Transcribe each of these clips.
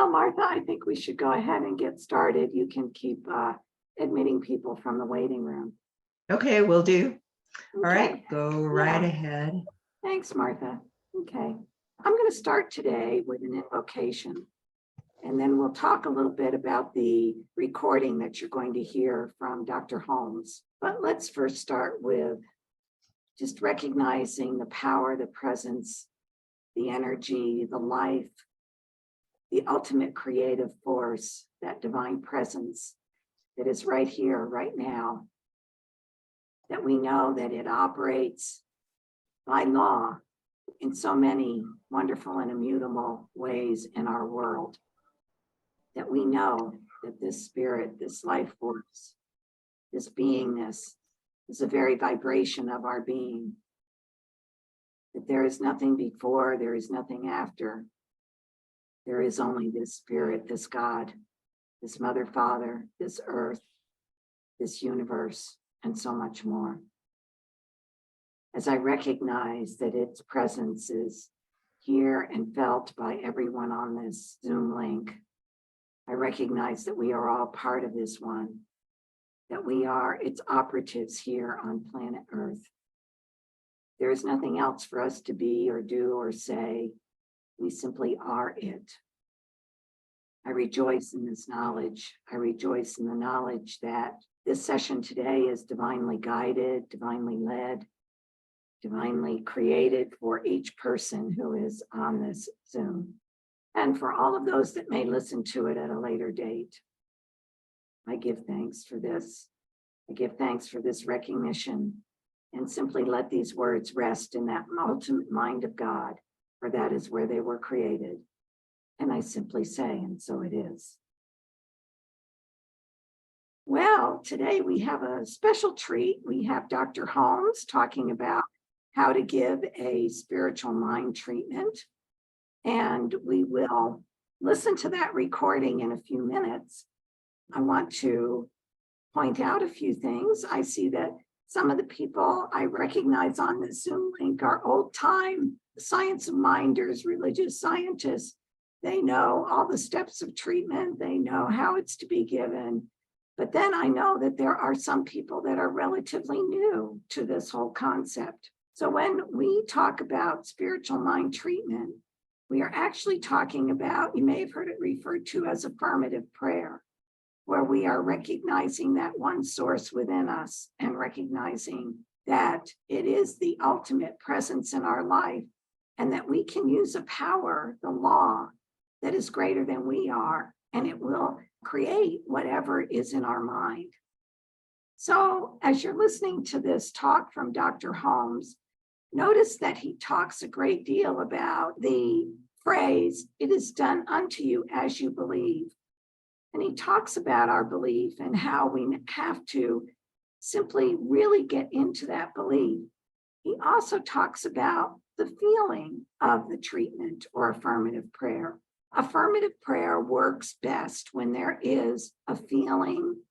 Well, Martha, I think we should go ahead and get started. You can keep admitting people from the waiting room. Okay, will do. All Okay. right, go right Yeah. ahead. Thanks, Martha. Okay. I'm going to start today with an invocation, and then we'll talk a little bit about the recording that you're going to hear from Dr. Holmes. But let's first start with just recognizing the power, the presence, the energy, the life, the ultimate creative force, that divine presence that is right here, right now, that we know that it operates by law in so many wonderful and immutable ways in our world, that we know that this spirit, this life force, this beingness is the very vibration of our being, that there is nothing before, there is nothing after. There is only this spirit, this God, this Mother, Father, this earth, this universe, and so much more. As I recognize that its presence is here and felt by everyone on this Zoom link, I recognize that we are all part of this one, that we are its operatives here on planet Earth. There is nothing else for us to be or do or say. We simply are it. I rejoice in this knowledge. I rejoice in the knowledge that this session today is divinely guided, divinely led, divinely created for each person who is on this Zoom, and for all of those that may listen to it at a later date. I give thanks for this. I give thanks for this recognition, and simply let these words rest in that ultimate mind of God, for that is where they were created. And I simply say, and so it is. Well, today we have a special treat. We have Dr. Holmes talking about how to give a spiritual mind treatment. And we will listen to that recording in a few minutes. I want to point out a few things. I see that some of the people I recognize on the Zoom link are old-time science minders, religious scientists. They know all the steps of treatment. They know how it's to be given. But then I know that there are some people that are relatively new to this whole concept. So when we talk about spiritual mind treatment, we are actually talking about, you may have heard it referred to as affirmative prayer, where we are recognizing that one source within us and recognizing that it is the ultimate presence in our life, and that we can use a power, the law, that is greater than we are, and it will create whatever is in our mind. So as you're listening to this talk from Dr. Holmes, notice that he talks a great deal about the phrase, "It is done unto you as you believe." And he talks about our belief and how we have to simply really get into that belief. He also talks about the feeling of the treatment or affirmative prayer. Affirmative prayer works best when there is a feeling,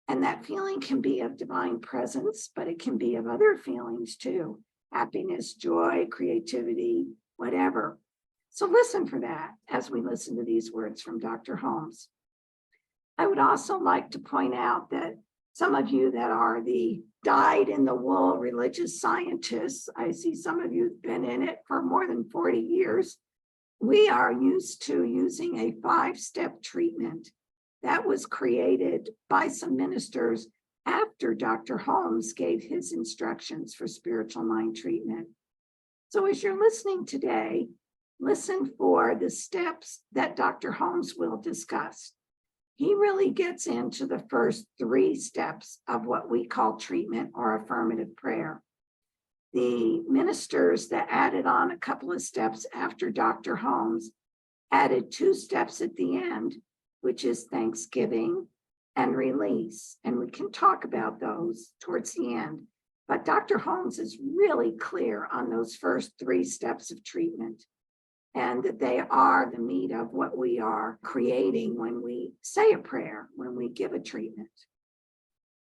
and that feeling can be of divine presence, but it can be of other feelings too: happiness, joy, creativity, whatever. So listen for that as we listen to these words from Dr. Holmes. I would also like to point out that some of you that are the dyed-in-the-wool religious scientists, I see some of you have been in it for more than 40 years. We are used to using a 5-step treatment that was created by some ministers after Dr. Holmes gave his instructions for spiritual mind treatment. So as you're listening today, listen for the steps that Dr. Holmes will discuss. He really gets into the first 3 steps of what we call treatment or affirmative prayer. The ministers that added on a couple of steps after Dr. Holmes added 2 steps at the end, which is thanksgiving and release. And we can talk about those towards the end. But Dr. Holmes is really clear on those first 3 steps of treatment, and that they are the meat of what we are creating when we say a prayer, when we give a treatment.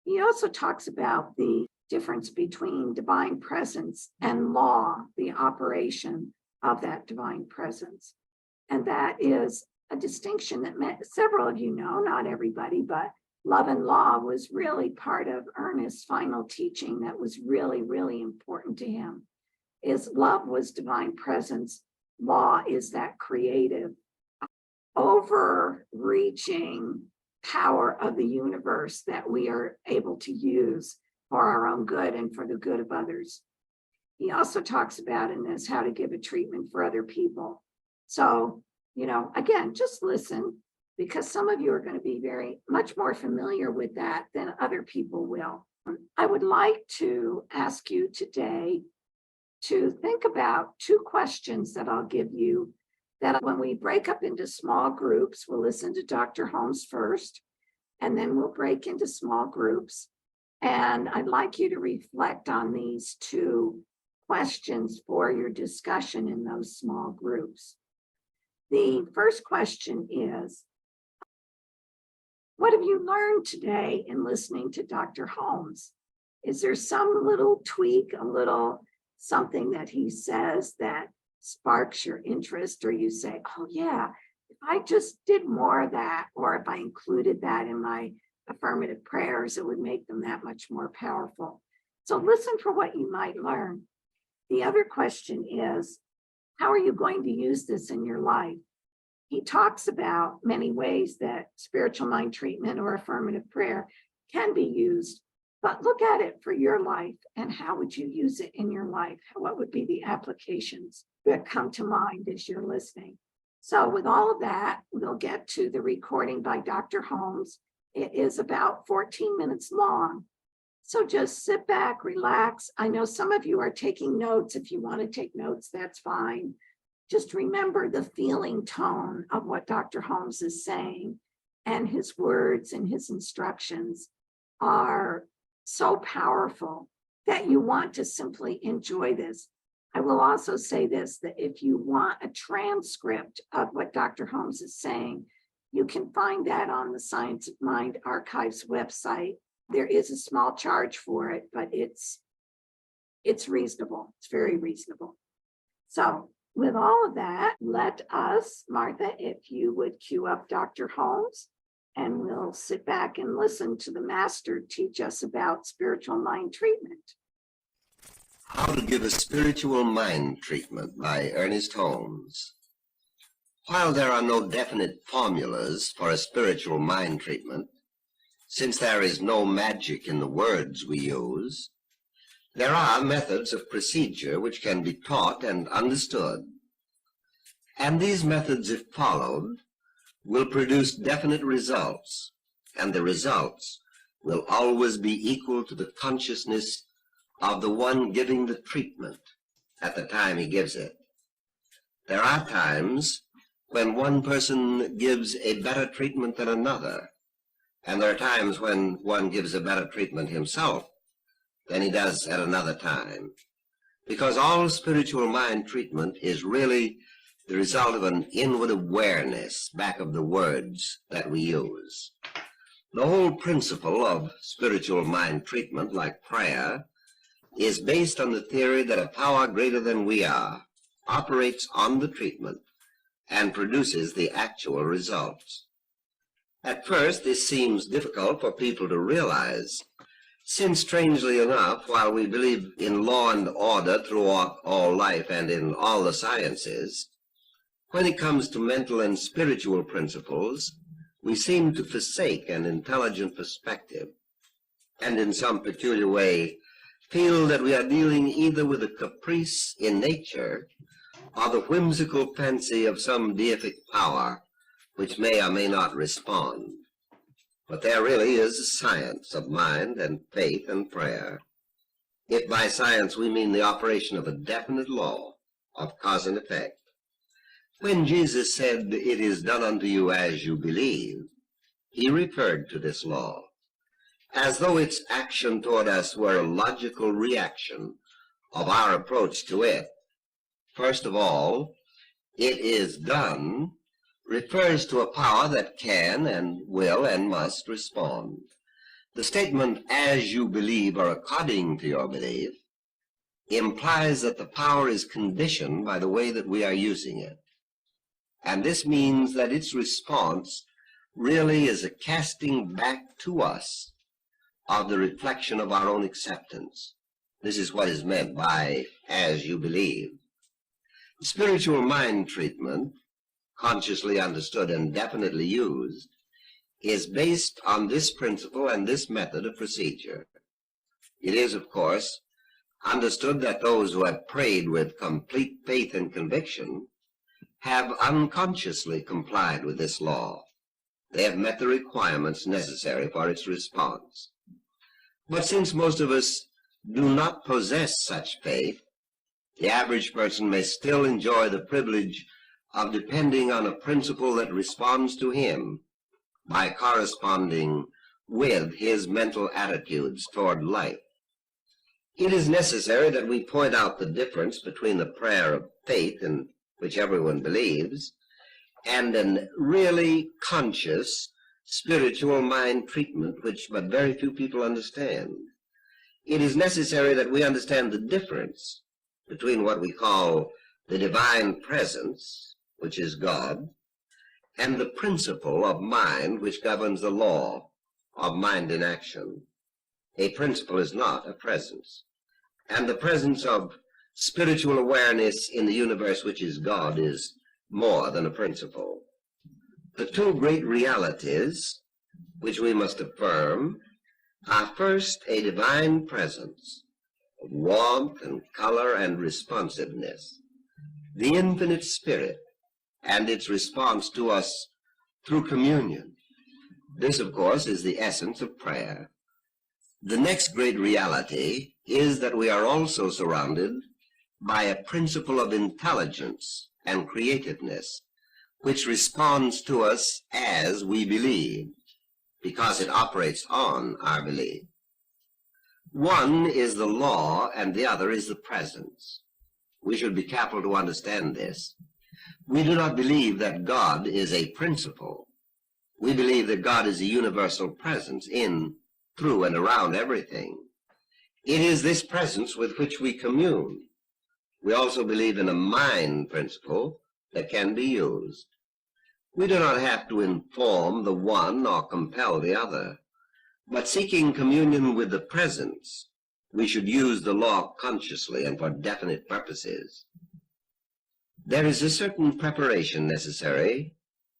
He also talks about the difference between divine presence and law, the operation of that divine presence. And that is a distinction that several of you know, not everybody, but love and law was really part of Ernest's final teaching that was really, really important to him. Is love was divine presence, law is that creative, overreaching power of the universe that we are able to use for our own good and for the good of others. He also talks about in this how to give a treatment for other people. So, again, just listen, because some of you are going to be very much more familiar with that than other people will. I would like to ask you today to think about 2 questions that I'll give you, that when we break up into small groups, we'll listen to Dr. Holmes first, and then we'll break into small groups. And I'd like you to reflect on these 2 questions for your discussion in those small groups. The first question is, what have you learned today in listening to Dr. Holmes? Is there some little tweak, a little something that he says that sparks your interest, or you say, oh yeah, if I just did more of that, or if I included that in my affirmative prayers, it would make them that much more powerful. So listen for what you might learn. The other question is, how are you going to use this in your life? He talks about many ways that spiritual mind treatment or affirmative prayer can be used, but look at it for your life and how would you use it in your life? What would be the applications that come to mind as you're listening? So with all of that, we'll get to the recording by Dr. Holmes. It is about 14 minutes long. So just sit back, relax. I know some of you are taking notes. If you want to take notes, that's fine. Just remember the feeling tone of what Dr. Holmes is saying, and his words and his instructions are so powerful that you want to simply enjoy this. I will also say this, that if you want a transcript of what Dr. Holmes is saying, you can find that on the Science of Mind Archives website. There is a small charge for it, but it's reasonable. It's very reasonable. So with all of that, let us, Martha, if you would cue up Dr. Holmes, and we'll sit back and listen to the master teach us about spiritual mind treatment. How to Give a Spiritual Mind Treatment by Ernest Holmes. While there are no definite formulas for a spiritual mind treatment, since there is no magic in the words we use, there are methods of procedure which can be taught and understood. And these methods, if followed, will produce definite results, and the results will always be equal to the consciousness of the one giving the treatment at the time he gives it. There are times when one person gives a better treatment than another, and there are times when one gives a better treatment himself than he does at another time, because all spiritual mind treatment is really the result of an inward awareness back of the words that we use. The whole principle of spiritual mind treatment, like prayer, is based on the theory that a power greater than we are operates on the treatment and produces the actual results. At first, this seems difficult for people to realize, since strangely enough, while we believe in law and order throughout all life and in all the sciences, when it comes to mental and spiritual principles, we seem to forsake an intelligent perspective, and in some peculiar way feel that we are dealing either with a caprice in nature or the whimsical fancy of some deific power which may or may not respond. But there really is a science of mind and faith and prayer, if by science we mean the operation of a definite law of cause and effect. When Jesus said, "It is done unto you as you believe," he referred to this law, as though its action toward us were a logical reaction of our approach to it. First of all, "it is done" refers to a power that can and will and must respond. The statement, "as you believe" or "according to your belief," implies that the power is conditioned by the way that we are using it. And this means that its response really is a casting back to us of the reflection of our own acceptance. This is what is meant by as you believe. Spiritual mind treatment, consciously understood and definitely used, is based on this principle and this method of procedure. It is, of course, understood that those who have prayed with complete faith and conviction have unconsciously complied with this law. They have met the requirements necessary for its response. But since most of us do not possess such faith, the average person may still enjoy the privilege of depending on a principle that responds to him by corresponding with his mental attitudes toward life. It is necessary that we point out the difference between the prayer of faith, in which everyone believes, and an really conscious spiritual mind treatment, which but very few people understand. It is necessary that we understand the difference between what we call the divine presence, which is God, and the principle of mind which governs the law of mind in action. A principle is not a presence. And the presence of spiritual awareness in the universe, which is God, is more than a principle. The two great realities which we must affirm are first a divine presence of warmth and color and responsiveness, the infinite spirit and its response to us through communion. This, of course, is the essence of prayer. The next great reality is that we are also surrounded by a principle of intelligence and creativeness, which responds to us as we believe, because it operates on our belief. One is the law and the other is the presence. We should be careful to understand this. We do not believe that God is a principle. We believe that God is a universal presence in, through, and around everything. It is this presence with which we commune. We also believe in a mind principle that can be used. We do not have to inform the one or compel the other, but seeking communion with the presence, we should use the law consciously and for definite purposes. There is a certain preparation necessary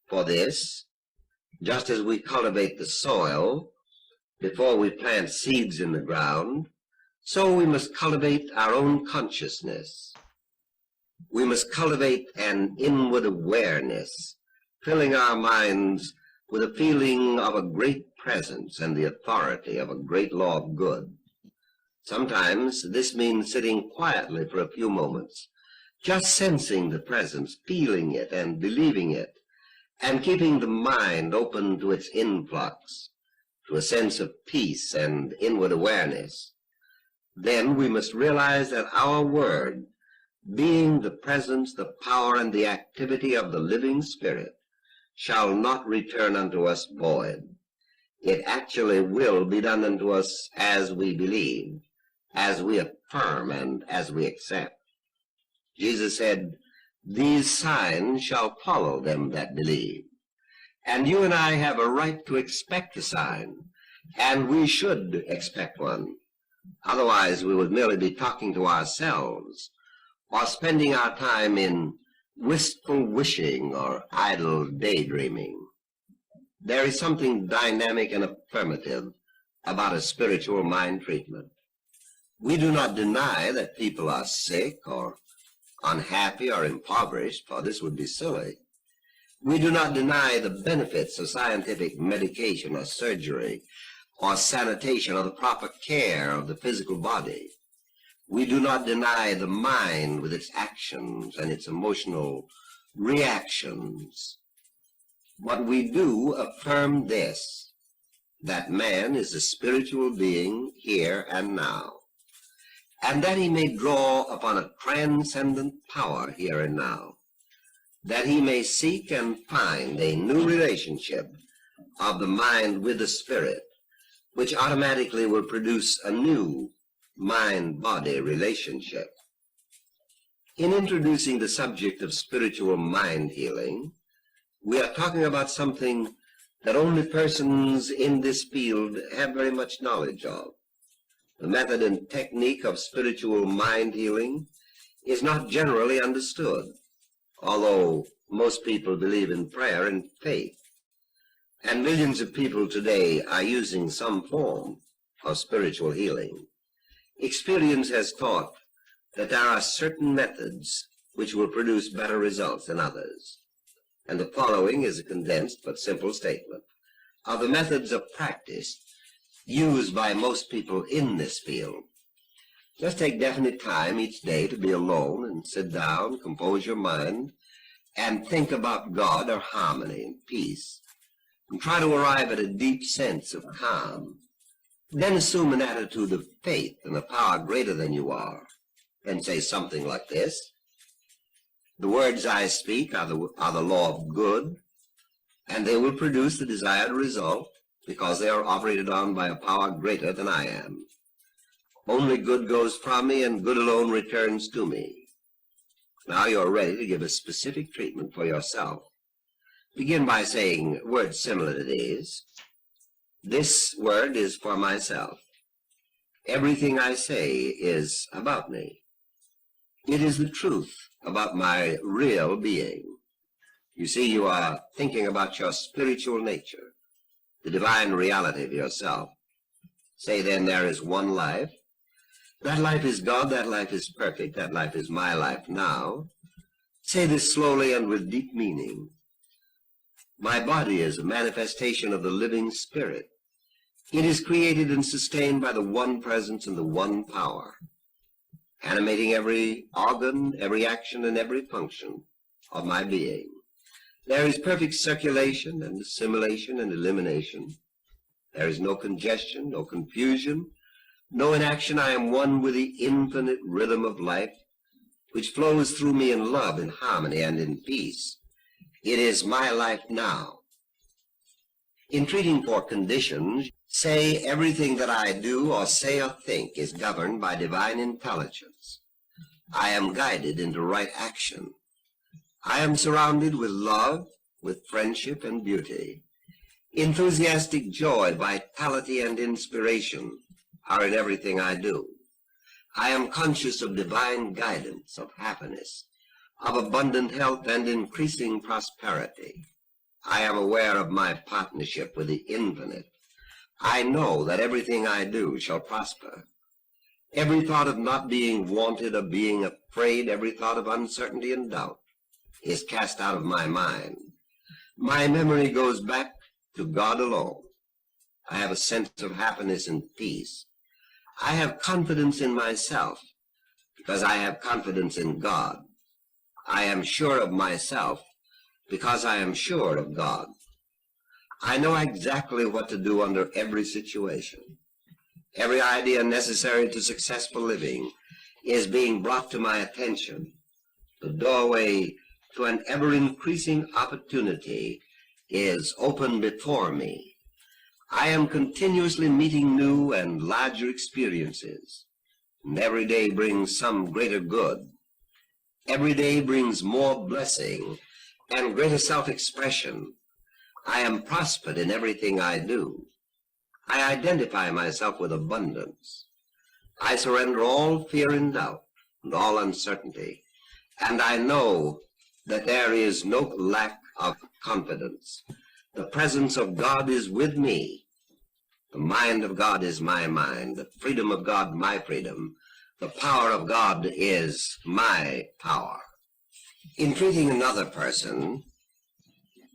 for this, just as we cultivate the soil before we plant seeds in the ground. So we must cultivate our own consciousness. We must cultivate an inward awareness, filling our minds with a feeling of a great presence and the authority of a great law of good. Sometimes this means sitting quietly for a few moments, just sensing the presence, feeling it and believing it, and keeping the mind open to its influx, to a sense of peace and inward awareness. Then we must realize that our word, being the presence, the power, and the activity of the living Spirit, shall not return unto us void. It actually will be done unto us as we believe, as we affirm, and as we accept. Jesus said, "These signs shall follow them that believe." And you and I have a right to expect a sign, and we should expect one. Otherwise, we would merely be talking to ourselves or spending our time in wistful wishing or idle daydreaming. There is something dynamic and affirmative about a spiritual mind treatment. We do not deny that people are sick or unhappy or impoverished, for this would be silly. We do not deny the benefits of scientific medication or surgery or sanitation or the proper care of the physical body. We do not deny the mind with its actions and its emotional reactions. But we do affirm this, that man is a spiritual being here and now, and that he may draw upon a transcendent power here and now, that he may seek and find a new relationship of the mind with the spirit, which automatically will produce a new mind-body relationship. In introducing the subject of spiritual mind healing, we are talking about something that only persons in this field have very much knowledge of. The method and technique of spiritual mind healing is not generally understood, although most people believe in prayer and faith. And millions of people today are using some form of spiritual healing. Experience has taught that there are certain methods which will produce better results than others. And the following is a condensed but simple statement of the methods of practice used by most people in this field. Just take definite time each day to be alone and sit down, compose your mind, and think about God or harmony and peace, and try to arrive at a deep sense of calm. Then assume an attitude of faith in a power greater than you are, and say something like this: the words I speak are the law of good, and they will produce the desired result because they are operated on by a power greater than I am. Only good goes from me, and good alone returns to me. Now you're ready to give a specific treatment for yourself. Begin by saying words similar to these. This word is for myself. Everything I say is about me. It is the truth about my real being. You see, you are thinking about your spiritual nature, the divine reality of yourself. Say then, there is one life. That life is God, that life is perfect, that life is my life now. Say this slowly and with deep meaning. My body is a manifestation of the living spirit. It is created and sustained by the one presence and the one power, animating every organ, every action, and every function of my being. There is perfect circulation and assimilation and elimination. There is no congestion, no confusion, no inaction. I am one with the infinite rhythm of life, which flows through me in love, in harmony, and in peace. It is my life now. In treating for conditions, say everything that I do or say or think is governed by divine intelligence. I am guided into right action. I am surrounded with love, with friendship and beauty. Enthusiastic joy, vitality, and inspiration are in everything I do. I am conscious of divine guidance, of happiness, of abundant health and increasing prosperity. I am aware of my partnership with the infinite. I know that everything I do shall prosper. Every thought of not being wanted, of being afraid, every thought of uncertainty and doubt is cast out of my mind. My memory goes back to God alone. I have a sense of happiness and peace. I have confidence in myself because I have confidence in God. I am sure of myself because I am sure of God. I know exactly what to do under every situation. Every idea necessary to successful living is being brought to my attention. The doorway to an ever-increasing opportunity is open before me. I am continuously meeting new and larger experiences, and every day brings some greater good. Every day brings more blessing and greater self-expression. I am prospered in everything I do. I identify myself with abundance. I surrender all fear and doubt and all uncertainty, and I know that there is no lack of confidence. The presence of God is with me. The mind of God is my mind. The freedom of God, my freedom. The power of God is my power. In treating another person,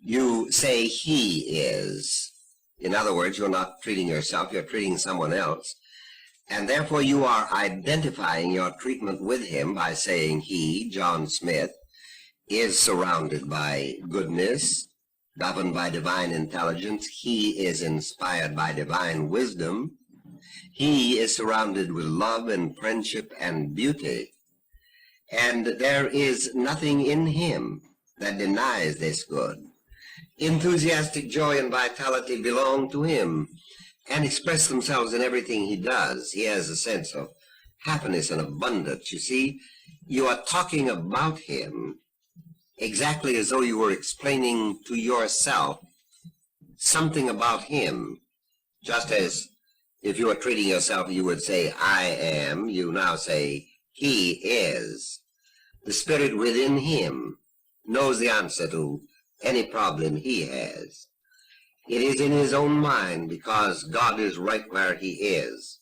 you say he is. In other words, you're not treating yourself, you're treating someone else. And therefore you are identifying your treatment with him by saying he, John Smith, is surrounded by goodness, governed by divine intelligence. He is inspired by divine wisdom. He is surrounded with love and friendship and beauty. And there is nothing in him that denies this good. Enthusiastic joy and vitality belong to him and express themselves in everything he does. He has a sense of happiness and abundance. You see, you are talking about him exactly as though you were explaining to yourself something about him, just as if you were treating yourself, you would say, I am. You now say, he is. The spirit within him knows the answer to any problem he has. It is in his own mind because God is right where he is.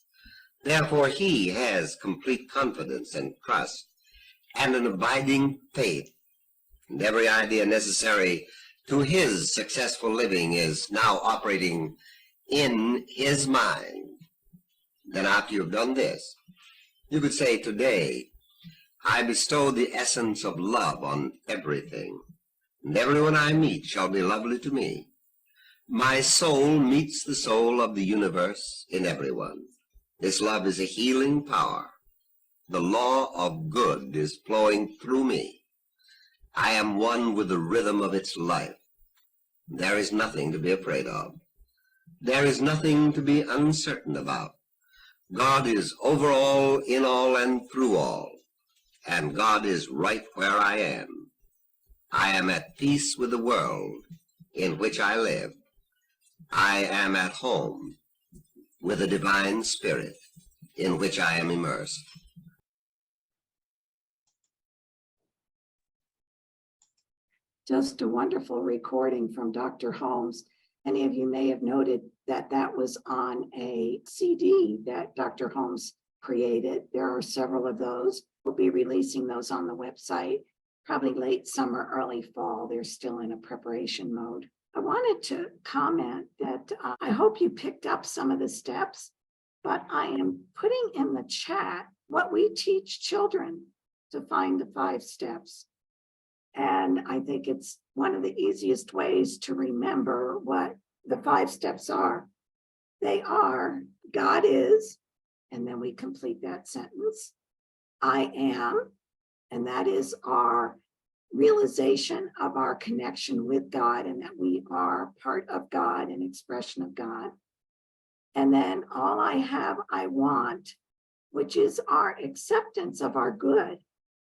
Therefore, he has complete confidence and trust and an abiding faith. And every idea necessary to his successful living is now operating in his mind. Then after you've done this, you could say, today, I bestow the essence of love on everything, and everyone I meet shall be lovely to me. My soul meets the soul of the universe in everyone. This love is a healing power. The law of good is flowing through me. I am one with the rhythm of its life. There is nothing to be afraid of. There is nothing to be uncertain about. God is over all, in all, and through all. And God is right where I am. I am at peace with the world in which I live. I am at home with the divine spirit in which I am immersed. Just a wonderful recording from Dr. Holmes. Any of you may have noted that that was on a CD that Dr. Holmes created. There are several of those. We'll be releasing those on the website, probably late summer, early fall. They're still in a preparation mode. I wanted to comment that I hope you picked up some of the steps, but I am putting in the chat what we teach children to find the 5 steps. And I think it's one of the easiest ways to remember what the 5 steps are. They are, God is, and then we complete that sentence. I am, and that is our realization of our connection with God and that we are part of God, an expression of God. And then all I have, I want, which is our acceptance of our good,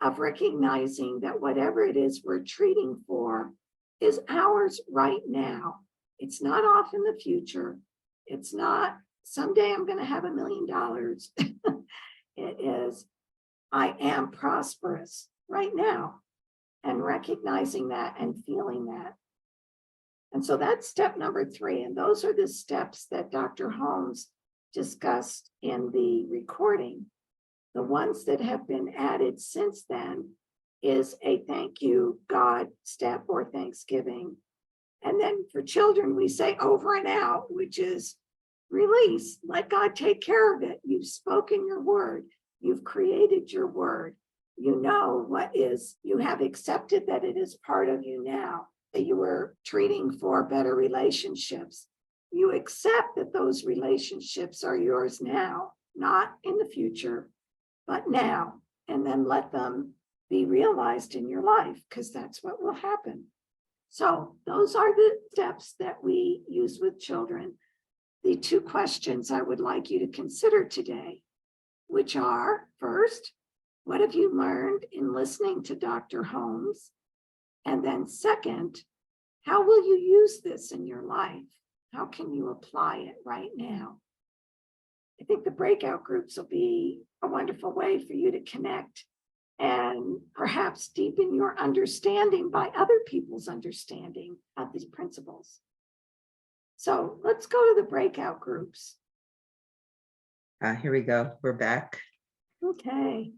of recognizing that whatever it is we're treating for is ours right now. It's not off in the future. It's not someday I'm going to have $1 million. It is, I am prosperous right now, and recognizing that and feeling that. And so that's step number 3. And those are the steps that Dr. Holmes discussed in the recording. The ones that have been added since then is a thank you, God step or Thanksgiving. And then for children, we say over and out, which is release, let God take care of it. You've spoken your word. You've created your word. You know what is, you have accepted that it is part of you now, that you were treating for better relationships. You accept that those relationships are yours now, not in the future, but now, and then let them be realized in your life, because that's what will happen. So those are the steps that we use with children. The 2 questions I would like you to consider today, which are, first, what have you learned in listening to Dr. Holmes? And then second, how will you use this in your life? How can you apply it right now? I think the breakout groups will be a wonderful way for you to connect and perhaps deepen your understanding by other people's understanding of these principles. So let's go to the breakout groups. Here we go. We're back. Okay.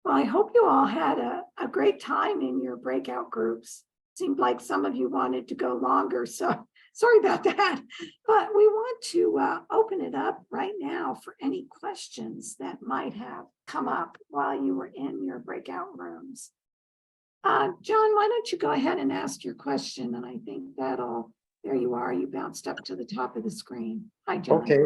Well, I hope you all had a great time in your breakout groups. Seemed like some of you wanted to go longer, so sorry about that. But we want to open it up right now for any questions that might have come up while you were in your breakout rooms. John, why don't you go ahead and ask your question? And I think that'll, there you are, you bounced up to the top of the screen. Hi, John. Okay,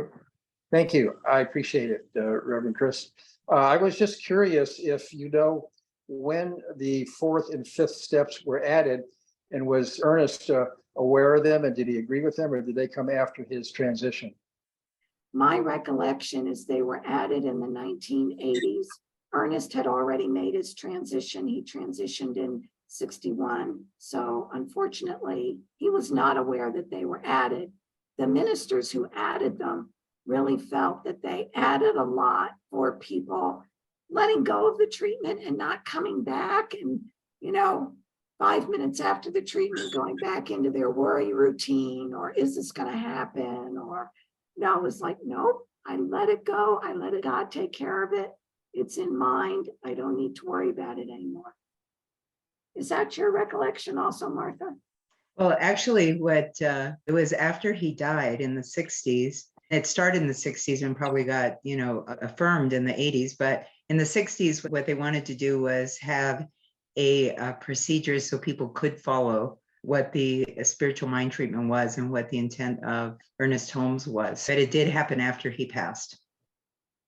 thank you. I appreciate it, Reverend Chris. I was just curious if you know when the 4th and 5th steps were added, and was Ernest aware of them, and did he agree with them, or did they come after his transition? My recollection is they were added in the 1980s, Ernest had already made his transition. He transitioned in 61. So unfortunately, he was not aware that they were added. The ministers who added them really felt that they added a lot for people letting go of the treatment and not coming back. And, 5 minutes after the treatment, going back into their worry routine, or is this going to happen? Or no, it was like, nope, I let it go. I let God take care of it. It's in mind. I don't need to worry about it anymore. Is that your recollection also, Martha? Well, actually, it was after he died in the 60s. It started in the 60s and probably got, affirmed in the 80s. But in the 60s, what they wanted to do was have a procedure so people could follow what the spiritual mind treatment was and what the intent of Ernest Holmes was. But it did happen after he passed.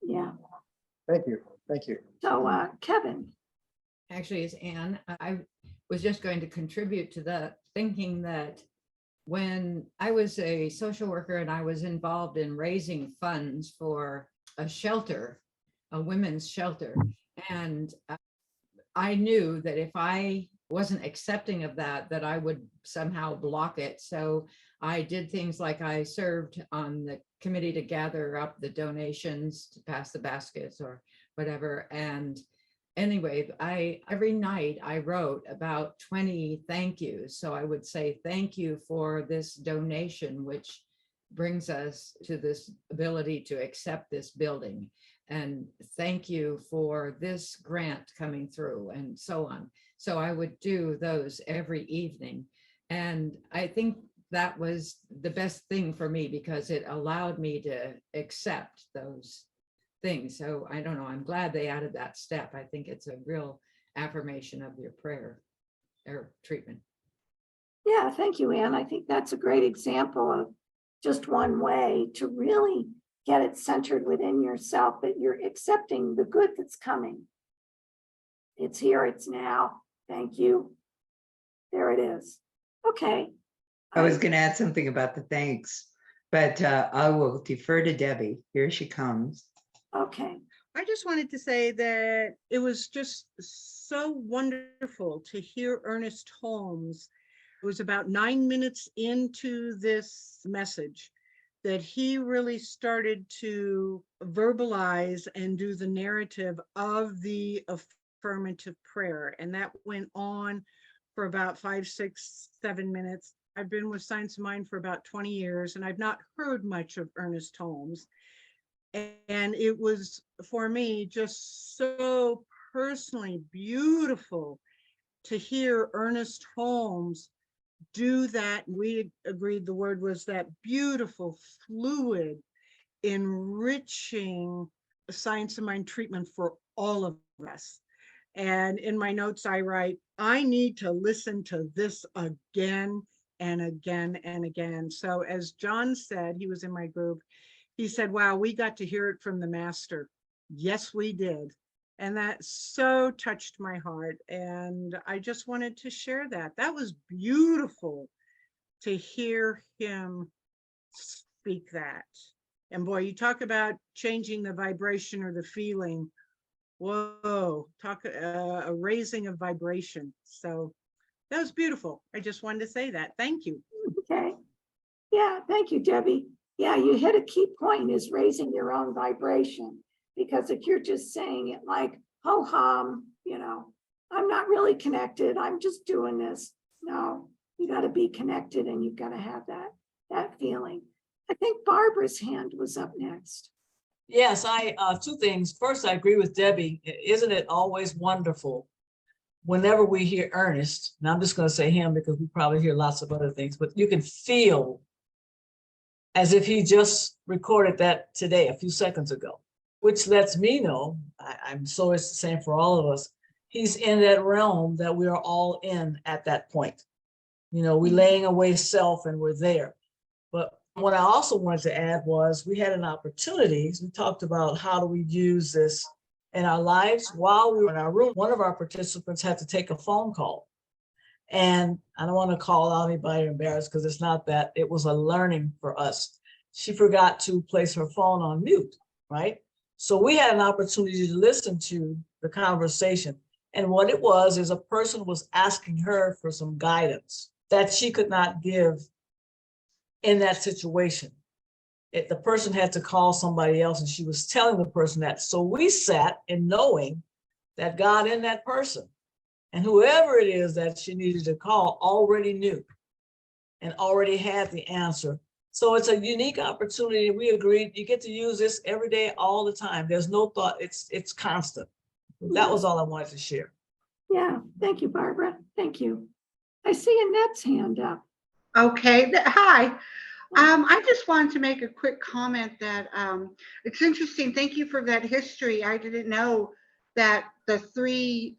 Yeah. Thank you. Thank you. So, Kevin. Actually, it's Anne. I was just going to contribute to the thinking that when I was a social worker and I was involved in raising funds for a shelter, a women's shelter, and I knew that if I wasn't accepting of that I would somehow block it. So I did things like I served on the committee to gather up the donations, to pass the baskets or whatever. And anyway, every night I wrote about 20 thank yous. So I would say, thank you for this donation, which brings us to this ability to accept this building. And thank you for this grant coming through, and so on. So I would do those every evening. And I think that was the best thing for me because it allowed me to accept those things. So I don't know, I'm glad they added that step. I think it's a real affirmation of your prayer or treatment. Yeah, thank you, Anne. I think that's a great example of just one way to really get it centered within yourself, that you're accepting the good that's coming. It's here, it's now. Thank you. There it is. Okay. I was going to add something about the thanks, but I will defer to Debbie. Here she comes. Okay. I just wanted to say that it was just so wonderful to hear Ernest Holmes. It was about 9 minutes into this message that he really started to verbalize and do the narrative of the affirmative prayer. And that went on for about 5, 6, 7 minutes. I've been with Science of Mind for about 20 years, and I've not heard much of Ernest Holmes. And it was, for me, just so personally beautiful to hear Ernest Holmes do that. We agreed the word was that beautiful, fluid, enriching Science of Mind treatment for all of us. And in my notes, I write, I need to listen to this again and again and again. So as John said, he was in my group, he said, wow, we got to hear it from the master. Yes, we did. And that so touched my heart. And I just wanted to share that. That was beautiful to hear him speak that. And boy, you talk about changing the vibration or the feeling. Whoa, talk a raising of vibration. So that was beautiful. I just wanted to say that. Thank you. Okay. Yeah, thank you, Debbie. Yeah, you hit a key point, is raising your own vibration. Because if you're just saying it like, ho hum, I'm not really connected, I'm just doing this. No, you got to be connected, and you've got to have that feeling. I think Barbara's hand was up next. Yes, two things. First, I agree with Debbie. Isn't it always wonderful whenever we hear Ernest, and I'm just going to say him because we probably hear lots of other things, but you can feel as if he just recorded that today, a few seconds ago, which lets me know, I'm sure it's the same for all of us, he's in that realm that we are all in at that point. We're laying away self and we're there. But what I also wanted to add was we had an opportunity. We talked about how do we use this in our lives. While we were in our room, one of our participants had to take a phone call. And I don't want to call out anybody embarrassed because it's not that. It was a learning for us. She forgot to place her phone on mute, right? So we had an opportunity to listen to the conversation. And what it was is a person was asking her for some guidance that she could not give in that situation. The person had to call somebody else, and she was telling the person that. So we sat in knowing that God in that person, and whoever it is that she needed to call already knew and already had the answer. So it's a unique opportunity. We agreed you get to use this every day, all the time. There's no thought, it's constant. That was all I wanted to share. Yeah, thank you, Barbara. Thank you. I see Annette's hand up. Okay, hi. I just wanted to make a quick comment that it's interesting. Thank you for that history. I didn't know that the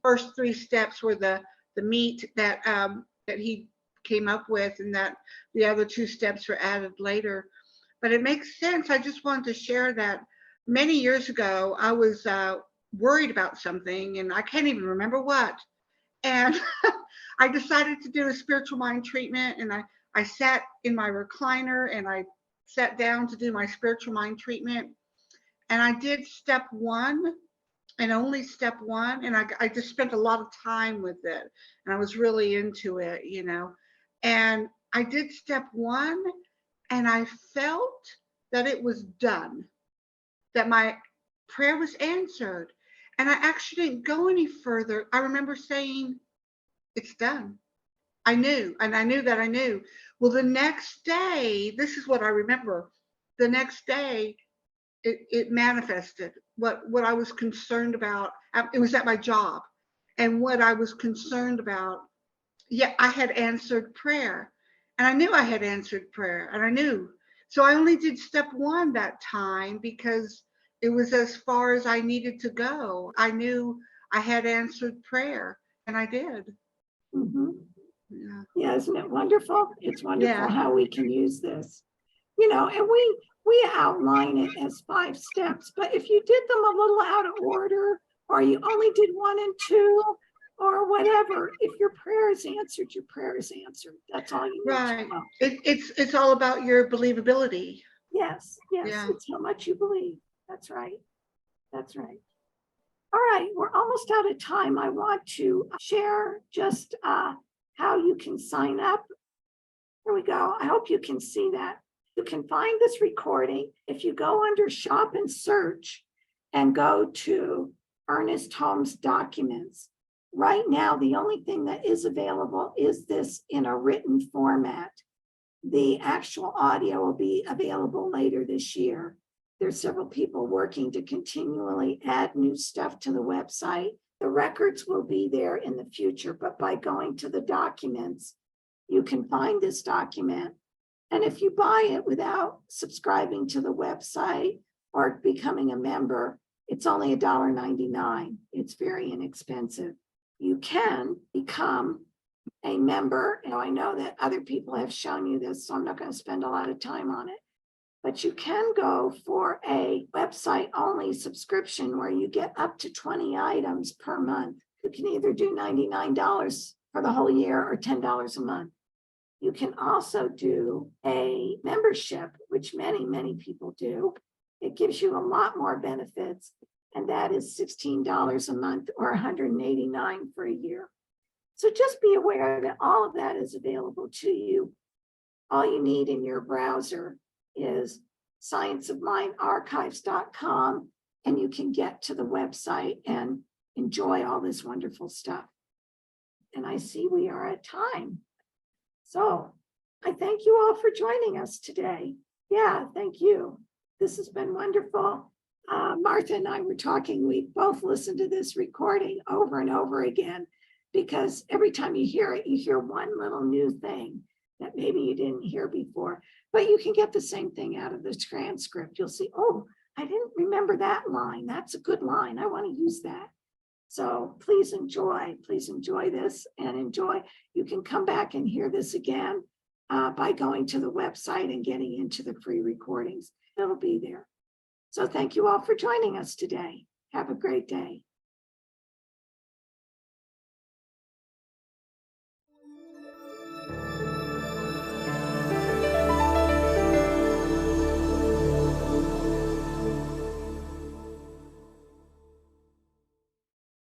first three steps were the meat that that he came up with, and that the other two steps were added later. But it makes sense. I just wanted to share that many years ago, I was worried about something, and I can't even remember what. And I decided to do a spiritual mind treatment, and I sat in my recliner and I sat down to do my spiritual mind treatment. And I did step one and only step one. And I just spent a lot of time with it. And I was really into it, you know. And I did step one, and I felt that it was done, that my prayer was answered. And I actually didn't go any further. I remember saying, it's done. I knew, and I knew that I knew. Well, the next day, this is what I remember. The next day, it manifested what I was concerned about. It was at my job, and what I was concerned about. Yeah, I had answered prayer, and I knew I had answered prayer, and I knew. So I only did step one that time because it was as far as I needed to go. I knew I had answered prayer, and I did. Mhm. Yeah. Yeah, isn't it wonderful? It's wonderful Yeah. how we can use this. You know, and we outline it as 5 steps, but if you did them a little out of order, or you only did 1 and 2, or whatever, if your prayer is answered, your prayer is answered. That's all you need Right. to know. It's all about your believability. Yes, Yeah. it's how much you believe. That's right. That's right. All right, we're almost out of time. I want to share just how you can sign up. Here we go. I hope you can see that. You can find this recording if you go under shop and search and go to Ernest Holmes documents. Right now, the only thing that is available is this in a written format. The actual audio will be available later this year. There's several people working to continually add new stuff to the website. The records will be there in the future, but by going to the documents, you can find this document. And if you buy it without subscribing to the website or becoming a member, it's only $1.99. It's very inexpensive. You can become a member. You know, I know that other people have shown you this, so I'm not going to spend a lot of time on it. But you can go for a website only subscription where you get up to 20 items per month. You can either do $99 for the whole year or $10 a month. You can also do a membership, which many people do. It gives you a lot more benefits, and that is $16 a month or $189 for a year. So just be aware that all of that is available to you. All you need in your browser is scienceofmindarchives.com, and you can get to the website and enjoy all this wonderful stuff. And I see we are at time. So I thank you all for joining us today. Yeah, thank you. This has been wonderful. Martha and I were talking, we both listened to this recording over and over again, because every time you hear it, you hear one little new thing that maybe you didn't hear before, but you can get the same thing out of the transcript. You'll see, oh, I didn't remember that line. That's a good line. I want to use that. So please enjoy this and enjoy. You can come back and hear this again by going to the website and getting into the free recordings. It'll be there. So thank you all for joining us today. Have a great day.